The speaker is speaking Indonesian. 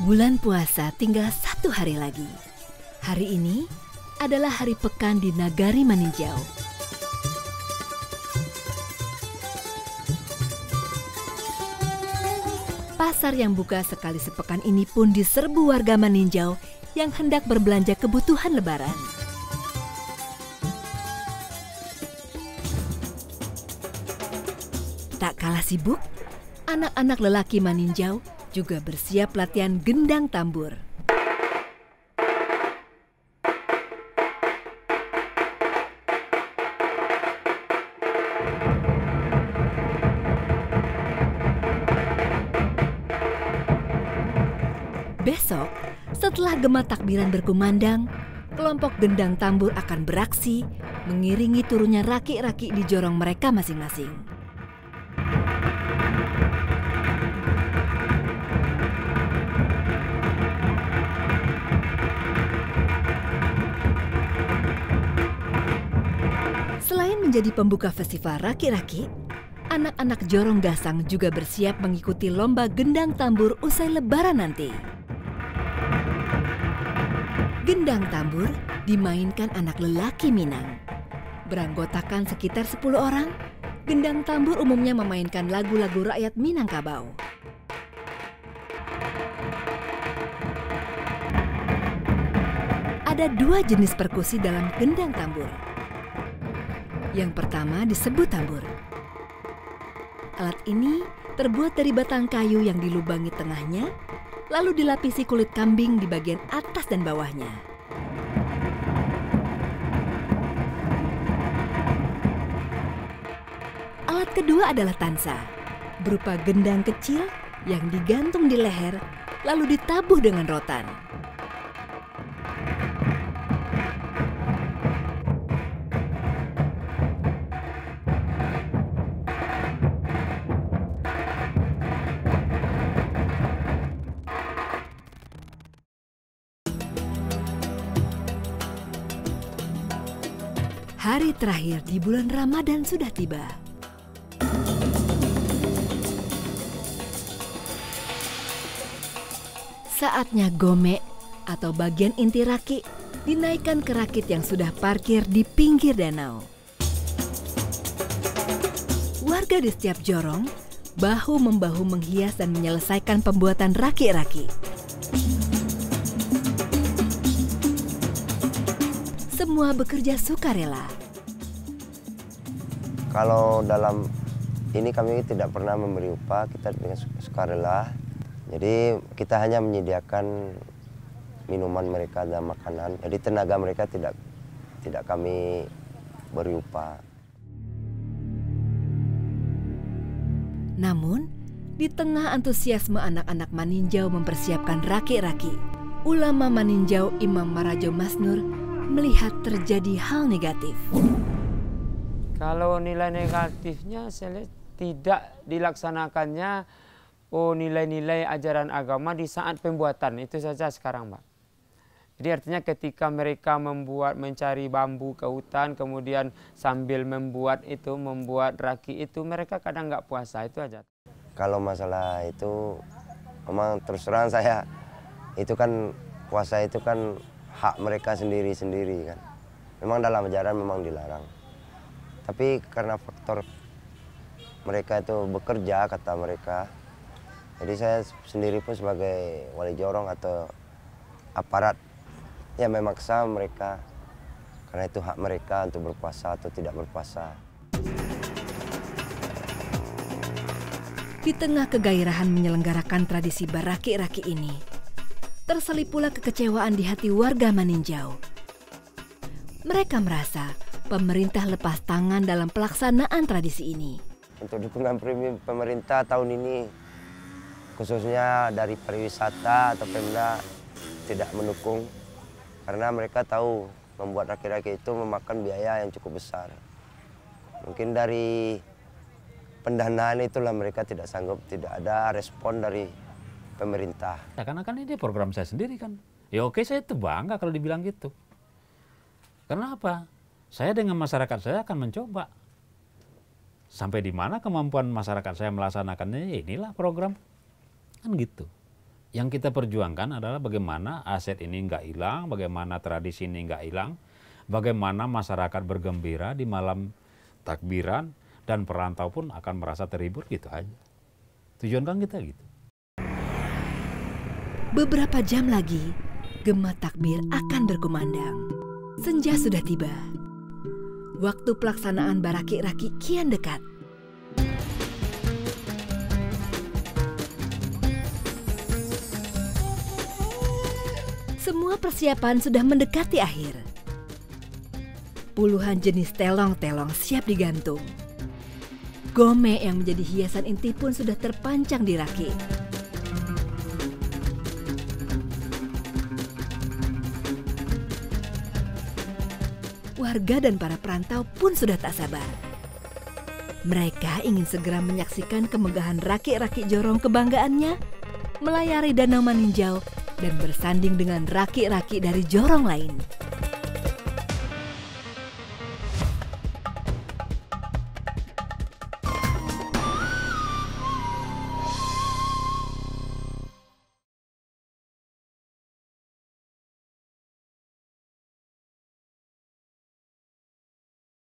Bulan puasa tinggal 1 hari lagi. Hari ini adalah hari pekan di Nagari Maninjau. Pasar yang buka sekali sepekan ini pun diserbu warga Maninjau yang hendak berbelanja kebutuhan lebaran. Tak kalah sibuk, anak-anak lelaki Maninjau juga bersiap latihan gendang tambur. Besok, setelah gema takbiran berkumandang, kelompok gendang tambur akan beraksi mengiringi turunnya raki-raki di jorong mereka masing-masing. Selain menjadi pembuka festival raki-raki, anak-anak Jorong Gasang juga bersiap mengikuti lomba gendang tambur usai lebaran nanti. Gendang tambur dimainkan anak lelaki Minang. Beranggotakan sekitar 10 orang, gendang tambur umumnya memainkan lagu-lagu rakyat Minangkabau. Ada 2 jenis perkusi dalam gendang tambur. Yang pertama disebut tambur. Alat ini terbuat dari batang kayu yang dilubangi tengahnya, lalu dilapisi kulit kambing di bagian atas dan bawahnya. Alat kedua adalah tansa, berupa gendang kecil yang digantung di leher, lalu ditabuh dengan rotan. Hari terakhir di bulan Ramadan sudah tiba. Saatnya gome atau bagian inti raki dinaikkan ke rakit yang sudah parkir di pinggir danau. Warga di setiap jorong bahu-membahu menghias dan menyelesaikan pembuatan raki-raki. Semua bekerja sukarela. Kalau dalam ini kami tidak pernah memberi upah, kita dengan sukarela. Jadi kita hanya menyediakan minuman mereka dan makanan. Jadi tenaga mereka tidak kami beri upah. Namun, di tengah antusiasme anak-anak Maninjau mempersiapkan raki-raki, ulama Maninjau Imam Marajo Masnur melihat terjadi hal negatif. Kalau nilai negatifnya saya lihat tidak dilaksanakannya nilai-nilai ajaran agama di saat pembuatan itu saja sekarang, Pak. Jadi artinya ketika mereka mencari bambu ke hutan, kemudian sambil membuat raki itu, mereka kadang nggak puasa, itu aja. Kalau masalah itu memang terus terang saya, itu kan puasa itu kan hak mereka sendiri-sendiri kan. Memang dalam ajaran memang dilarang. Tapi karena faktor mereka itu bekerja, kata mereka. Jadi saya sendiri pun sebagai wali jorong atau aparat ya memaksa mereka. Karena itu hak mereka untuk berpuasa atau tidak berpuasa. Di tengah kegairahan menyelenggarakan tradisi baraki-raki ini, terselip pula kekecewaan di hati warga Maninjau. Mereka merasa pemerintah lepas tangan dalam pelaksanaan tradisi ini. Untuk dukungan pemerintah tahun ini, khususnya dari pariwisata atau Pemda, tidak mendukung. Karena mereka tahu membuat raki-raki itu memakan biaya yang cukup besar. Mungkin dari pendanaan itulah mereka tidak sanggup, tidak ada respon dari pemerintah. Ya, karena kan ini program saya sendiri kan. Ya oke, saya itu bangga kalau dibilang gitu. Karena apa? Saya dengan masyarakat saya akan mencoba. Sampai di mana kemampuan masyarakat saya melaksanakannya, ya inilah program. Kan gitu. Yang kita perjuangkan adalah bagaimana aset ini nggak hilang, bagaimana tradisi ini nggak hilang, bagaimana masyarakat bergembira di malam takbiran, dan perantau pun akan merasa terhibur, gitu aja. Tujuan kan kita gitu. Beberapa jam lagi, gema takbir akan berkumandang. Senja sudah tiba. Waktu pelaksanaan baraki-raki kian dekat. Semua persiapan sudah mendekati akhir. Puluhan jenis telong-telong siap digantung. Gome yang menjadi hiasan inti pun sudah terpancang di raki. Warga dan para perantau pun sudah tak sabar. Mereka ingin segera menyaksikan kemegahan raki-raki Jorong kebanggaannya, melayari Danau Maninjau, dan bersanding dengan raki-raki dari Jorong lain.